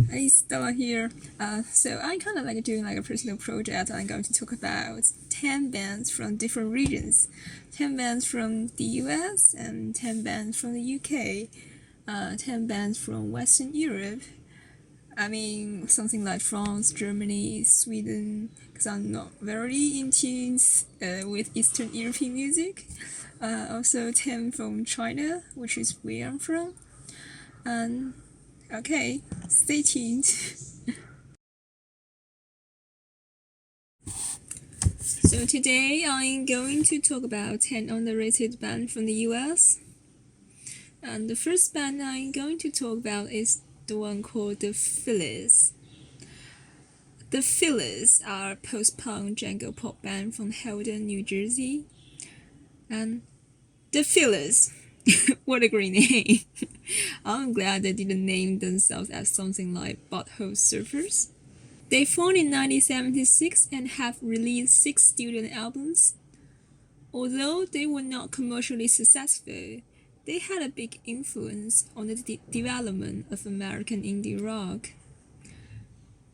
Hey, Stella here. So I kind of like doing like a personal project. I'm going to talk about 10 bands from different regions, 10 bands from the US and 10 bands from the UK, 10 bands from Western Europe. I mean, something like France, Germany, Sweden, because I'm not very in tune with Eastern European music. Also 10 from China, which is where I'm from. And okay, stay tuned. So today I'm going to talk about 10 underrated bands from the US. And the first band I'm going to talk about is the one called The Phillies. The Phillies are a post-punk jangle pop band from Helden, New Jersey. And The Phillies, what a great name. I'm glad they didn't name themselves as something like Butthole Surfers. They formed in 1976 and have released 6 studio albums. Although they were not commercially successful, they had a big influence on the development of American indie rock.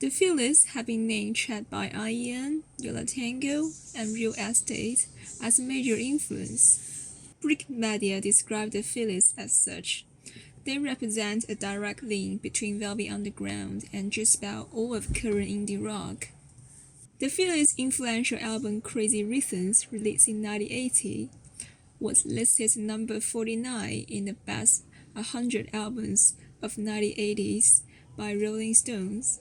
The Phillies have been named Chat by IEN, Yo La Tengo, and Real Estate as a major influence. Brick Media described the Phillies as such. They represent a direct link between Velvet Underground and just about all of current indie rock. The Phillies' influential album Crazy Rhythms, released in 1980, was listed number 49 in the Best 100 Albums of 1980s by Rolling Stones.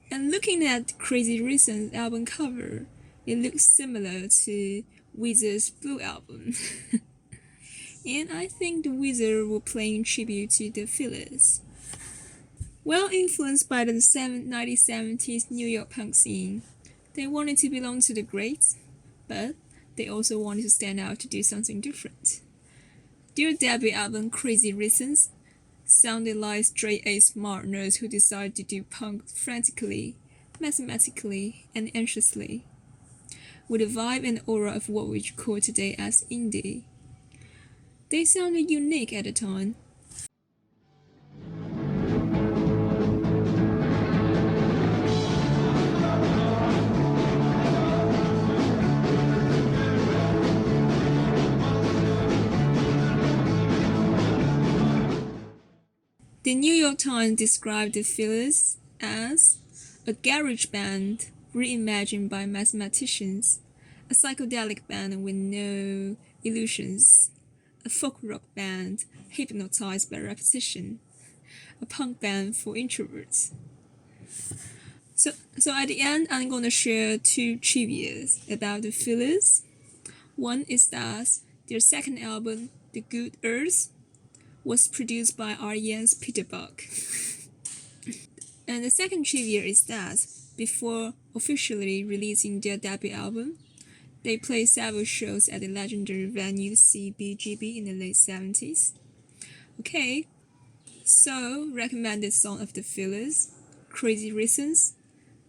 And looking at Crazy Rhythms' album cover, it looks similar to Weezer's Blue album. And I think the Weezer were paying tribute to the Phillies. Well influenced by the 1970s New York punk scene, they wanted to belong to the greats, but they also wanted to stand out to do something different. Their debut album, Crazy Reasons, sounded like straight-A smart nerds who decided to do punk frantically, mathematically, and anxiously, with a vibe and aura of what we call today as indie. They sounded unique at the time. The New York Times described the Phillies as a garage band reimagined by mathematicians, a psychedelic band with no illusions, a folk rock band hypnotized by repetition, a punk band for introverts. So at the end, I'm going to share 2 trivias about the Phillies. One is that their second album, The Good Earth, was produced by R.E.M's Peter Buck. And the second trivia is that before officially releasing their debut album, they played several shows at the legendary venue CBGB in the late 70s. Okay, so recommended song of the Phillies, Crazy Reasons,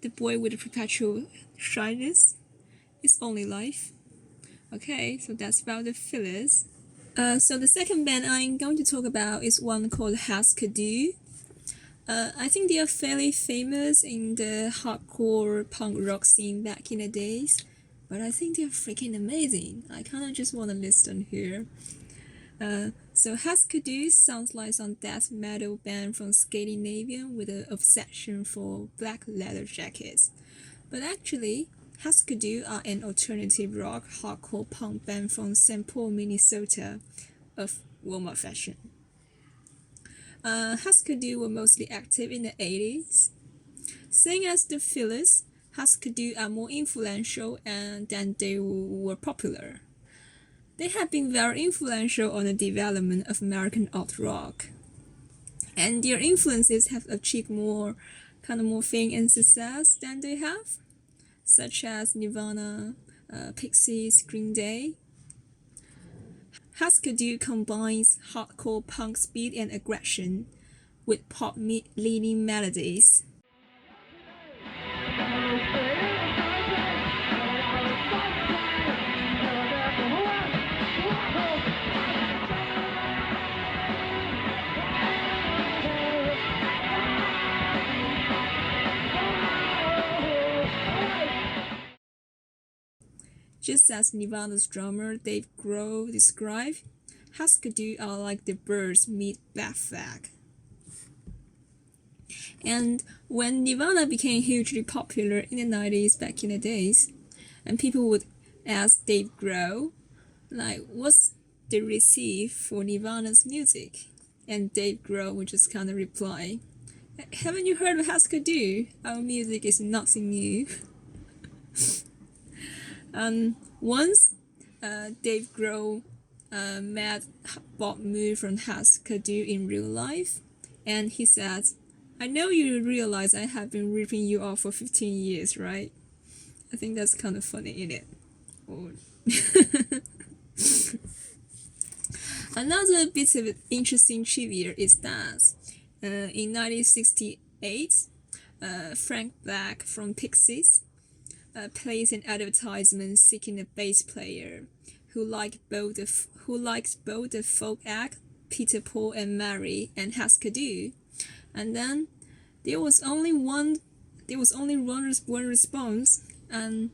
The Boy with the Perpetual Shyness, It's Only Life. Okay, so that's about the Phillies. So the second band I'm going to talk about is one called Husker Du. I think they are fairly famous in the hardcore punk rock scene back in the days, but I think they're freaking amazing. I kind of just want to list them here. So Husker Du sounds like some death metal band from Scandinavia with an obsession for black leather jackets. But actually, Husker Du are an alternative rock hardcore punk band from St. Paul, Minnesota, of Walmart fashion. Husker Du were mostly active in the 80s. Same as the Phillies, Husker Du are more influential than they were popular. They have been very influential on the development of American alt rock, and their influences have achieved more fame and success than they have, such as Nirvana, Pixies, Green Day. Husker Du combines hardcore punk speed and aggression with pop leaning melodies. Just as Nirvana's drummer Dave Grohl described, Husker Du are like the Birds meet Black Flag. And when Nirvana became hugely popular in the 90s back in the days, and people would ask Dave Grohl, like, what's the receipt for Nirvana's music? And Dave Grohl would just kind of reply, haven't you heard of Husker Du? Our music is nothing new. Once, Dave Grohl met Bob Moore from Husker Du in real life, and he said, I know you realize I have been ripping you off for 15 years, right? I think that's kind of funny, isn't it? Another bit of interesting trivia is that in 1968, Frank Black from Pixies placed an advertisement seeking a bass player who liked both the folk act Peter, Paul and Mary and Husker Du, and then there was only one response, and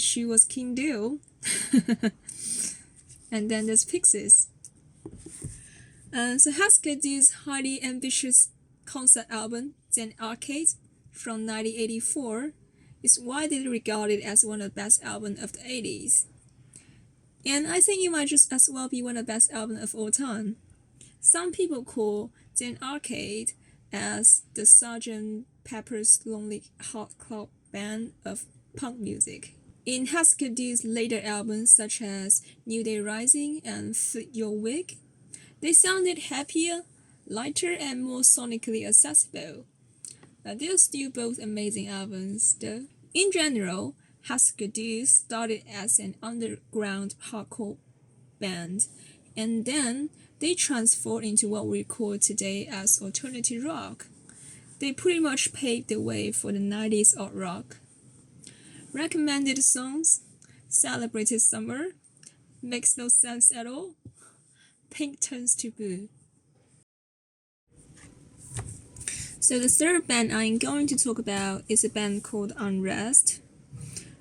she was King Deal. And then there's Pixies. So Husker Du's highly ambitious concept album, Zen Arcade, from 1984, is widely regarded as one of the best albums of the 80s. And I think it might just as well be one of the best albums of all time. Some people call Zen Arcade as the Sgt. Pepper's Lonely Hearts Club Band of punk music. In Husker Du's later albums such as New Day Rising and Flip Your Wig, they sounded happier, lighter and more sonically accessible. They're still both amazing albums though. In general, Husker Du started as an underground hardcore band, and then they transformed into what we call today as alternative rock. They pretty much paved the way for the 90s art rock. Recommended songs: Celebrated Summer, Makes No Sense at All, Pink Turns to Blue. So the third band I'm going to talk about is a band called Unrest.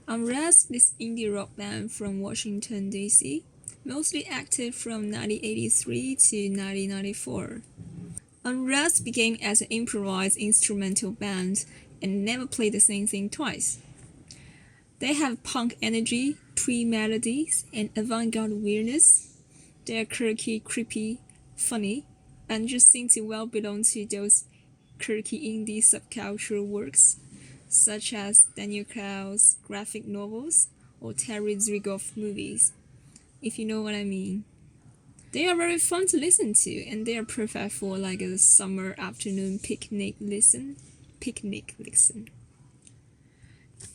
Unrest is an indie rock band from Washington, D.C., mostly active from 1983 to 1994. Unrest began as an improvised instrumental band and never played the same thing twice. They have punk energy, twee melodies, and avant-garde weirdness. They are quirky, creepy, funny, and just seem to well belong to those quirky indie subcultural works, such as Daniel Clowes' graphic novels or Terry Zwigoff movies, if you know what I mean. They are very fun to listen to, and they are perfect for like a summer afternoon picnic listen.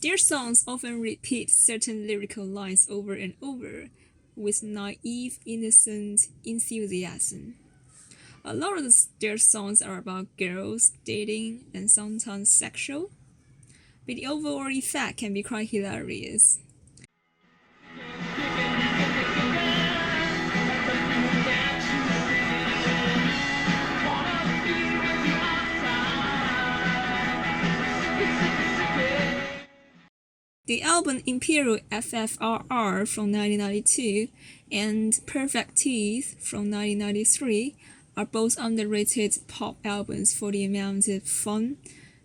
Their songs often repeat certain lyrical lines over and over with naive, innocent enthusiasm. A lot of their songs are about girls, dating, and sometimes sexual, but the overall effect can be quite hilarious. The album Imperial FFRR from 1992 and Perfect Teeth from 1993 are both underrated pop albums for the amount of fun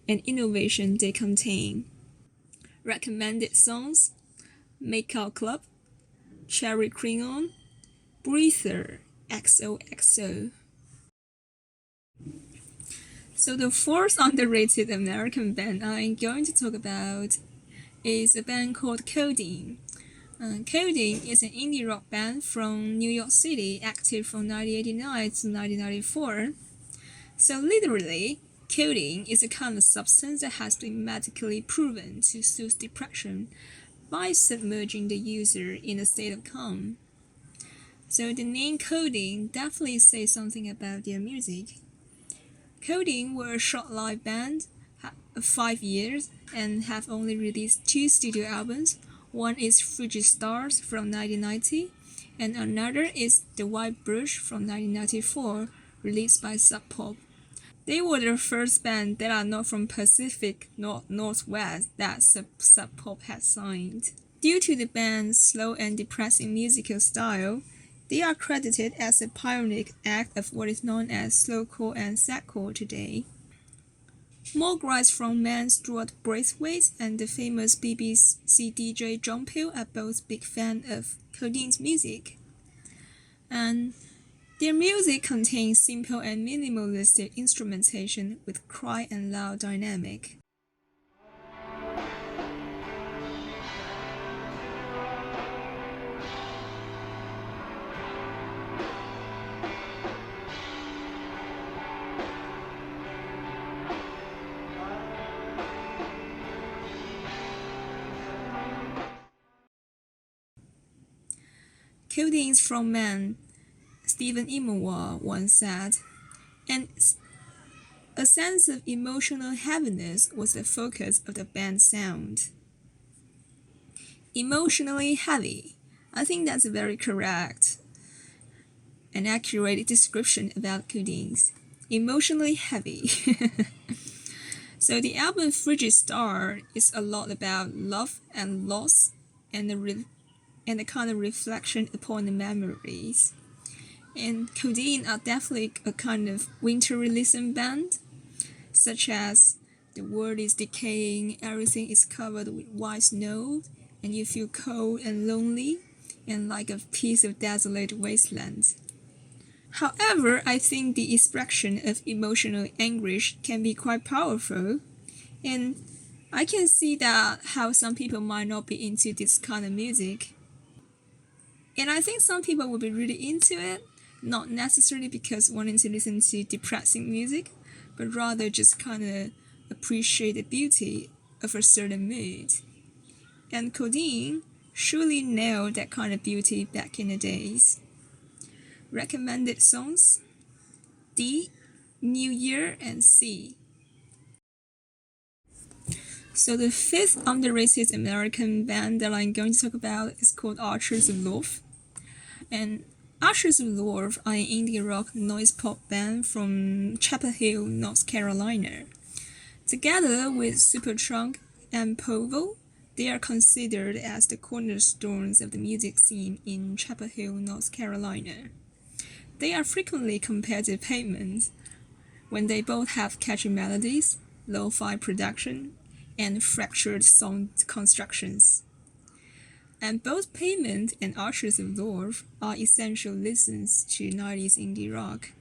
and innovation they contain. Recommended songs: Makeout Club, Cherry Cream, Breather, XOXO. So the fourth underrated American band I'm going to talk about is a band called Codeine. Codeine is an indie rock band from New York City, active from 1989 to 1994. So literally, codeine is a kind of substance that has been medically proven to soothe depression by submerging the user in a state of calm. So the name Codeine definitely says something about their music. Codeine were a short-lived band of 5 years and have only released 2 studio albums. One is Fuji Stars from 1990 and another is The White Brush from 1994, released by Sub Pop. They were the first band that are not from Pacific Northwest that Sub Pop had signed. Due to the band's slow and depressing musical style, they are credited as a pioneering act of what is known as slowcore and sadcore today. More guys from Man Stuart Braithwaite and the famous BBC DJ John Peel are both big fans of Codene's music. And their music contains simple and minimalistic instrumentation with cry and loud dynamic. Codene's frontman Stephen Immerwahr once said, and a sense of emotional heaviness was the focus of the band's sound. Emotionally heavy. I think that's a very correct and accurate description about Codene's. Emotionally heavy. So the album Frigid Star is a lot about love and loss and a kind of reflection upon the memories. And Codene are definitely a kind of winter realism band, such as the world is decaying, everything is covered with white snow, and you feel cold and lonely, and like a piece of desolate wasteland. However, I think the expression of emotional anguish can be quite powerful, and I can see that how some people might not be into this kind of music. And I think some people will be really into it, not necessarily because wanting to listen to depressing music, but rather just kind of appreciate the beauty of a certain mood. And Codene surely nailed that kind of beauty back in the days. Recommended songs: D, New Year, and C. So the fifth underrated American band that I'm going to talk about is called Archers of Loaf. And Archers of Loaf are an indie rock noise pop band from Chapel Hill, North Carolina. Together with Supertramp and Povo, they are considered as the cornerstones of the music scene in Chapel Hill, North Carolina. They are frequently compared to Pavement when they both have catchy melodies, lo-fi production, and fractured sound constructions. And both Pavement and Archers of Loaf are essential listens to 90s indie rock.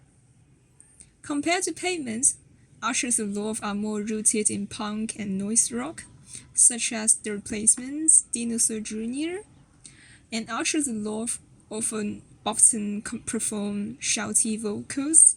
Compared to Pavement, Archers of Loaf are more rooted in punk and noise rock, such as The Replacements, Dinosaur Jr., and Archers of Loaf often perform shouty vocals.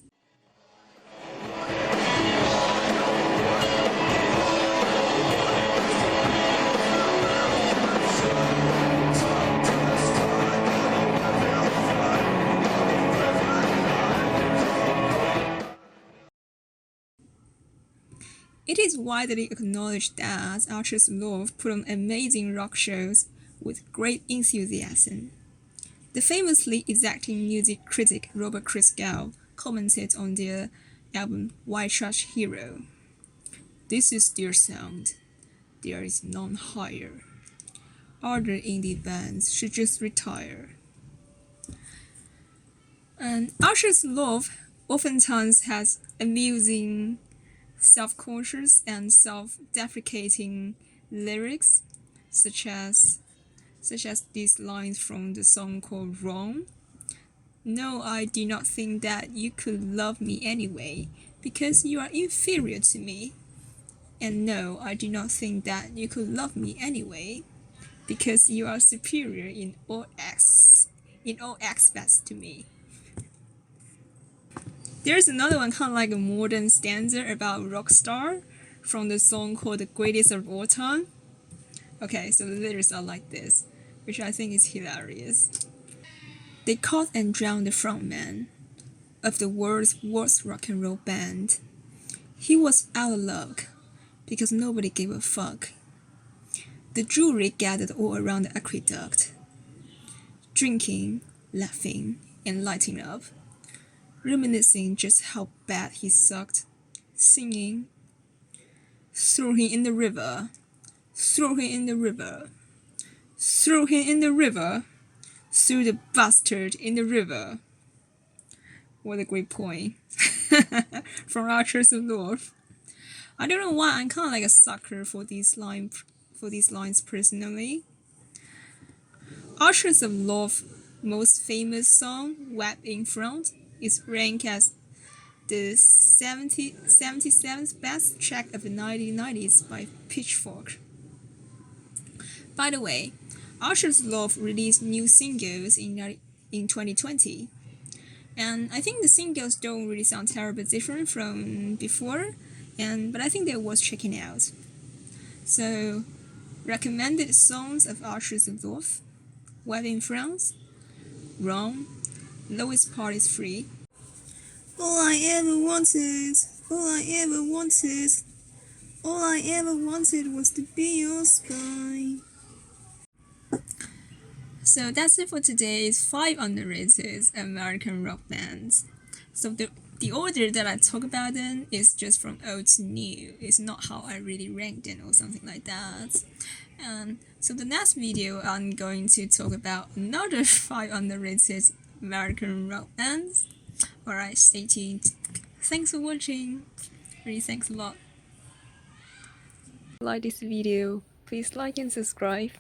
It is widely acknowledged that Archers of Loaf put on amazing rock shows with great enthusiasm. The famously exacting music critic Robert Christgau commented on their album White Trash Hero. "This is their sound. There is none higher. Other indie bands should just retire." And Archers of Loaf oftentimes has amusing, self-conscious and self-deprecating lyrics, such as these lines from the song called Wrong. "No, I do not think that you could love me anyway, because you are inferior to me. And no, I do not think that you could love me anyway, because you are superior in all aspects to me." There's another one kind of like a modern stanza about Rockstar from the song called The Greatest of All Time. Okay, so the lyrics are like this, which I think is hilarious. "They caught and drowned the frontman of the world's worst rock and roll band. He was out of luck because nobody gave a fuck. The jury gathered all around the aqueduct, drinking, laughing, and lighting up, reminiscing just how bad he sucked, singing, 'Throw him in the river, throw him in the river, Throw him in the river. Threw the bastard in the river. What a great point. From Archers of North. I don't know why I'm kind of like a sucker for these lines personally. Archers of North most famous song, Wet in Front, is ranked as the 77th best track of the 1990s by Pitchfork. By the way, Archers of North released new singles in 2020, and I think the singles don't really sound terribly different from before, but I think they're worth checking out. So, recommended songs of Archers of North: Wet in France, Wrong, Lowest Part is Free. All I ever wanted, all I ever wanted, all I ever wanted was to be your spy. So that's it for today's 5 underrated American rock bands. So the order that I talk about them is just from old to new. It's not how I really ranked them or something like that. So the next video I'm going to talk about another 5 underrated American rock bands. Alright, stay tuned. Thanks for watching. Really thanks a lot. If you like this video, please like and subscribe.